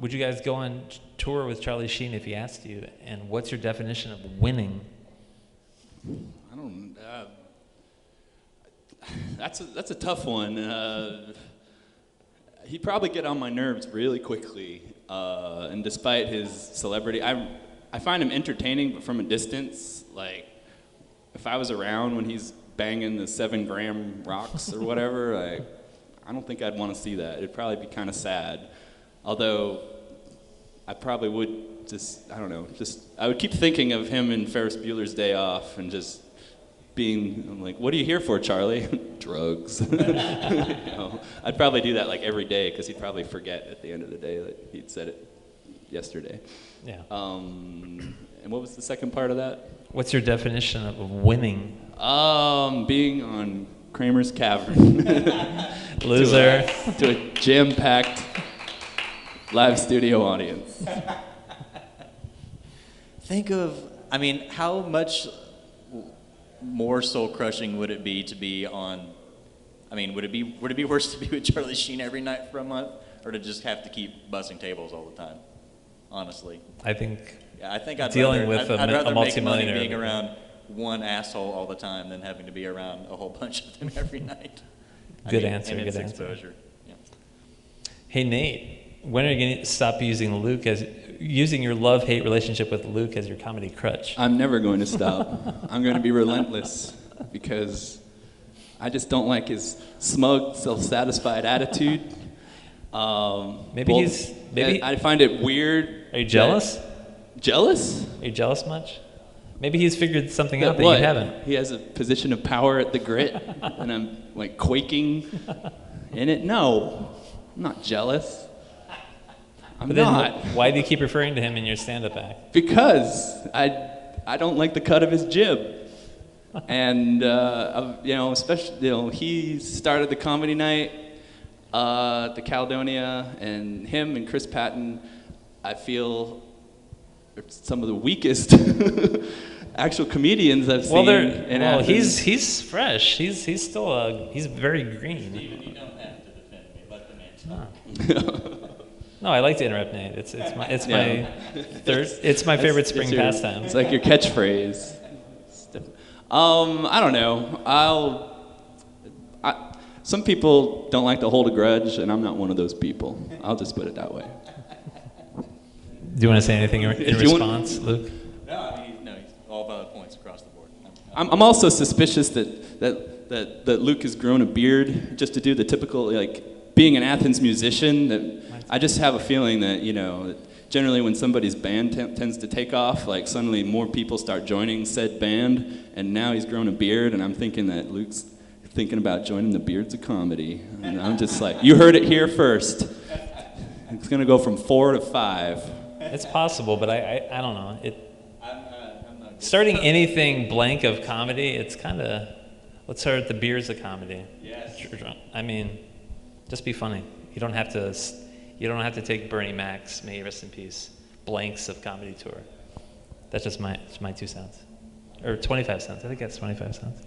Would you guys go on tour with Charlie Sheen if he asked you? And what's your definition of winning? I don't. That's a tough one. He'd probably get on my nerves really quickly. And despite his celebrity, I find him entertaining, but from a distance. Like, if I was around when he's banging the 7-gram rocks or whatever, I don't think I'd want to see that. It'd probably be kind of sad. Although, I probably would I would keep thinking of him in Ferris Bueller's Day Off and just I'm like, what are you here for, Charlie? Drugs. I'd probably do that like every day because he'd probably forget at the end of the day that he'd said it yesterday. Yeah. And what was the second part of that? What's your definition of winning? Being on Cramer's Cavern. Loser. to a jam-packed live studio audience. Think of, how much more soul-crushing would it be to be on, would it be worse to be with Charlie Sheen every night for a month, or to just have to keep bussing tables all the time? Honestly. I think I'd dealing rather, with I'd rather a make money multimillionaire being around one asshole all the time than having to be around a whole bunch of them every night. Good answer. And Good it's answer. exposure. Yeah. Hey Nate, when are you going to stop using your love-hate relationship with Luke as your comedy crutch? I'm never going to stop. I'm going to be relentless because I just don't like his smug, self-satisfied attitude. Maybe I find it weird. Are you jealous? Jealous? Are you jealous much? Maybe he's figured something out that what? you haven't. He has a position of power at the Grit, and I'm like quaking in it. No, I'm not jealous. I'm not. Why do you keep referring to him in your stand-up act? Because I don't like the cut of his jib. And, especially, he started the comedy night at the Caledonia, and him and Chris Patton, I feel, are some of the weakest actual comedians I've seen. He's fresh. He's still he's very green. Steven, you don't have to defend me. Let the man talk. No, I like to interrupt Nate. It's my favorite spring pastime. It's like your catchphrase. I don't know. Some people don't like to hold a grudge, and I'm not one of those people. I'll just put it that way. Do you want to say anything in response, Luke? No, he's all valid points across the board. I'm also suspicious that Luke has grown a beard just to do the typical, being an Athens musician. That I just have a feeling that, generally when somebody's band tends to take off, suddenly more people start joining said band, and now he's grown a beard, and I'm thinking that Luke's thinking about joining the Beards of Comedy. And I'm just like, you heard it here first. It's going to go from 4 to 5. It's possible, but I don't know. I'm not Starting anything blank of comedy, it's kind of, let's start at the Beards of Comedy. Yes. Just be funny. You don't have to take Bernie Mac's, may he rest in peace, blanks of comedy tour. That's just my 2 cents. Or 25 cents. I think that's 25 cents.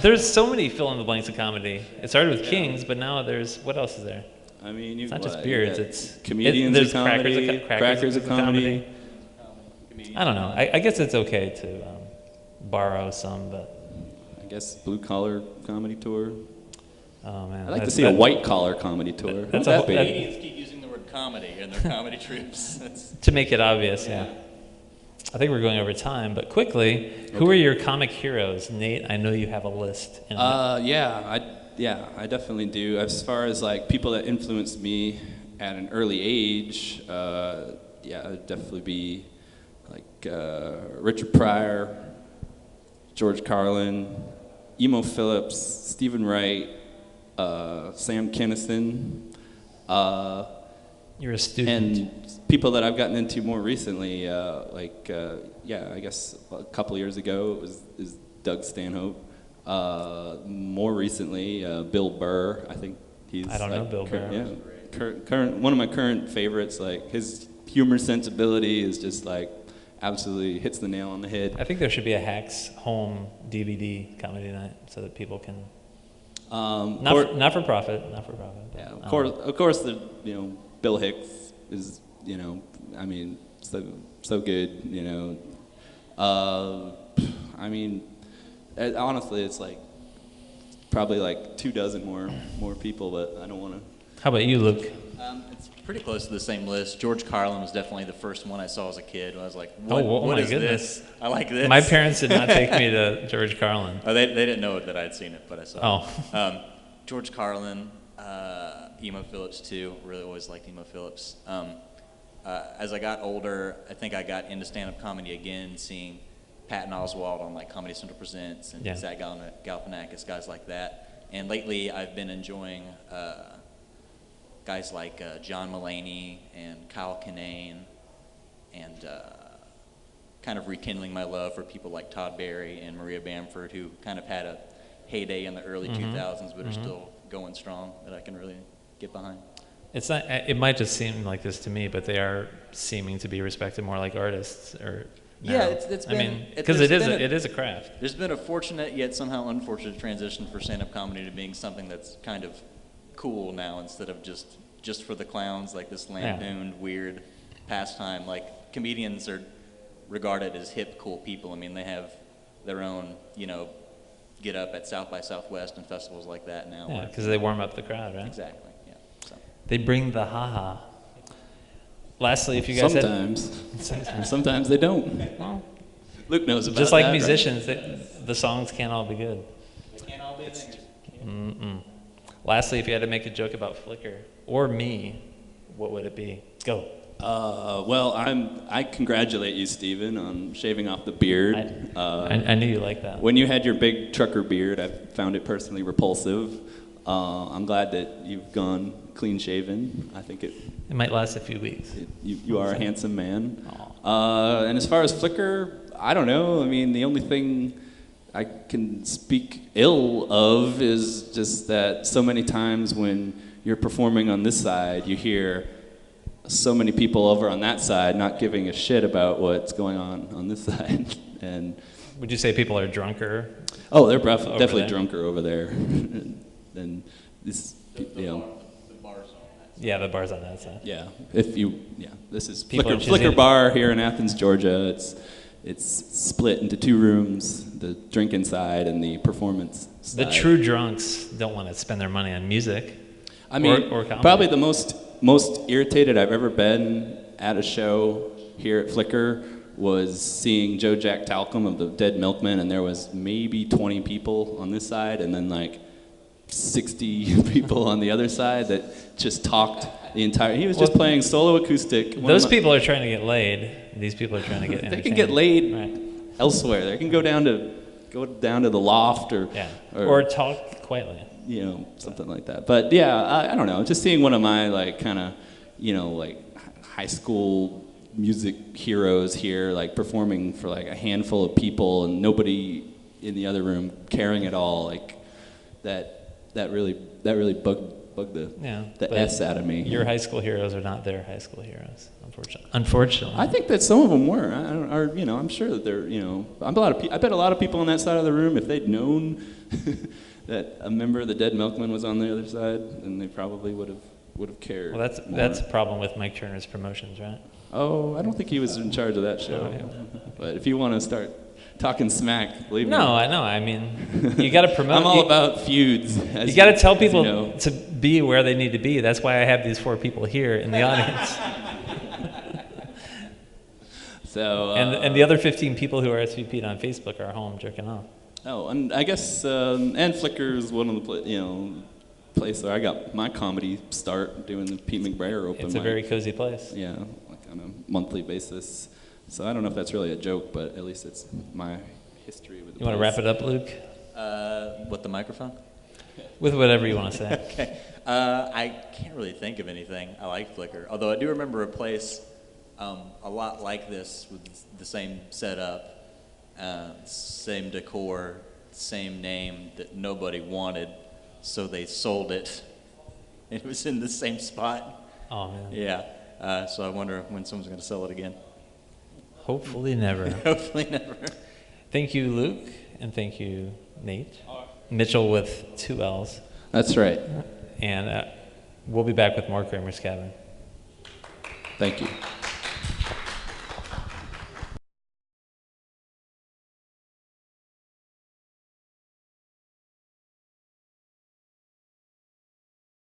There's so many fill in the blanks of comedy. It started with Kings, but now what else is there? It's not just Beards, it's comedians there's of comedy, crackers of comedy. comedian. I don't know. I guess it's okay to borrow some, but I guess blue collar comedy tour. oh man, I'd like to see a white collar comedy tour. That's What'd that be? Comedians keep using the word comedy in their comedy troops. to make it obvious. Yeah. I think we're going over time, but quickly, who are your comic heroes? Nate, I know you have a list. I definitely do. As far as people that influenced me at an early age, it'd definitely be Richard Pryor, George Carlin, Emo Phillips, Stephen Wright, Sam Kinison. You're a student. And people that I've gotten into more recently, I guess a couple of years ago is Doug Stanhope. More recently, Bill Burr. I think he's. I don't know Bill Burr. Yeah, current one of my current favorites. His humor sensibility is just absolutely hits the nail on the head. I think there should be a Hacks home DVD comedy night so that people can Not for profit. Not for profit. Yeah, of course, the Bill Hicks is I mean so good, I mean, honestly, it's like probably like 24 more people, but I don't want to. How about you, Luke? It's pretty close to the same list. George Carlin was definitely the first one I saw as a kid. I was like, Oh, what my is goodness. this? I like this. My parents did not take me to George Carlin. Oh, they didn't know that I'd seen it, but I saw it. Oh. George Carlin, Emo Phillips too. Really always liked Emo Phillips. As I got older, I think I got into stand-up comedy again, seeing Patton Oswalt on like Comedy Central Presents and Zach Galifianakis, guys like that. And lately, I've been enjoying guys like John Mulaney and Kyle Kinane, and kind of rekindling my love for people like Todd Barry and Maria Bamford, who kind of had a heyday in the early 2000s, but are still going strong, that I can really get behind. It's not. It might just seem like this to me, but they are seeming to be respected more like artists, or now. Yeah, it's been. I mean, because it is a craft. There's been a fortunate yet somehow unfortunate transition for stand-up comedy to being something that's kind of cool now, instead of just for the clowns, like this lampooned weird pastime. Like comedians are regarded as hip, cool people. I mean, they have their own, get up at South by Southwest and festivals like that now. Yeah, because they warm up the crowd, right? Exactly. Yeah. So. They bring the ha-ha. Lastly, if you guys Sometimes they don't. Well, Luke knows about just like that, musicians, right? the songs can't all be good. They can't all be singers. Lastly, if you had to make a joke about Flickr or me, what would it be? Go. Well, I congratulate you, Stephen, on shaving off the beard. I knew you liked that. When you had your big trucker beard, I found it personally repulsive. I'm glad that you've gone clean shaven. I think it might last a few weeks. You are a handsome man. And as far as Flickr, I don't know. I mean, the only thing I can speak ill of is just that so many times when you're performing on this side, you hear so many people over on that side not giving a shit about what's going on this side. And would you say people are drunker? Oh, they're definitely drunker over there than this, Yeah, the bar's on that side. Yeah, this is Flickr Bar here in Athens, Georgia. It's split into two rooms: the drinking side and the performance side. The true drunks don't want to spend their money on music. I mean, or comedy. Probably the most irritated I've ever been at a show here at Flickr was seeing Joe Jack Talcum of the Dead Milkmen, and there was maybe 20 people on this side, and then like 60 people on the other side that just talked the entire. He was just playing solo acoustic. Those people are trying to get laid. These people are trying to get entertained. They can get laid elsewhere. They can go down to the loft or talk quietly. Something like that. But I don't know. Just seeing one of my like kind of like high school music heroes here, like performing for like a handful of people and nobody in the other room caring at all, like that really bugged the S out of me. Your high school heroes are not their high school heroes, unfortunately. I think that some of them were. I'm sure that they're. I bet a lot of people on that side of the room, if they'd known that a member of the Dead Milkmen was on the other side, then they probably would have cared. Well, that's a problem with Mike Turner's promotions, right? Oh, I don't think he was in charge of that show. Oh, yeah. But if you want to start talking smack, believe me. No, I know. I mean, you got to promote. I'm all about feuds. You got to tell people to be where they need to be. That's why I have these 4 people here in the audience. So. And the other 15 people who are SVP'd on Facebook are home jerking off. Oh, and I guess and Flickr is one of the place where I got my comedy start, doing the Pete McBrayer open mic. It's a very cozy place. Yeah, like on a monthly basis. So I don't know if that's really a joke, but at least it's my history with the You want to wrap it up, Luke? With the microphone? With whatever you want to say. Okay. I can't really think of anything. I like Flickr. Although I do remember a place a lot like this with the same setup, same decor, same name that nobody wanted, so they sold it. It was in the same spot. Oh, man. Yeah. So I wonder when someone's going to sell it again. Hopefully never. Hopefully never. Thank you, Luke, and thank you, Nate. Mitchell with 2 L's. That's right. And we'll be back with more Cramer's Cavern. Thank you.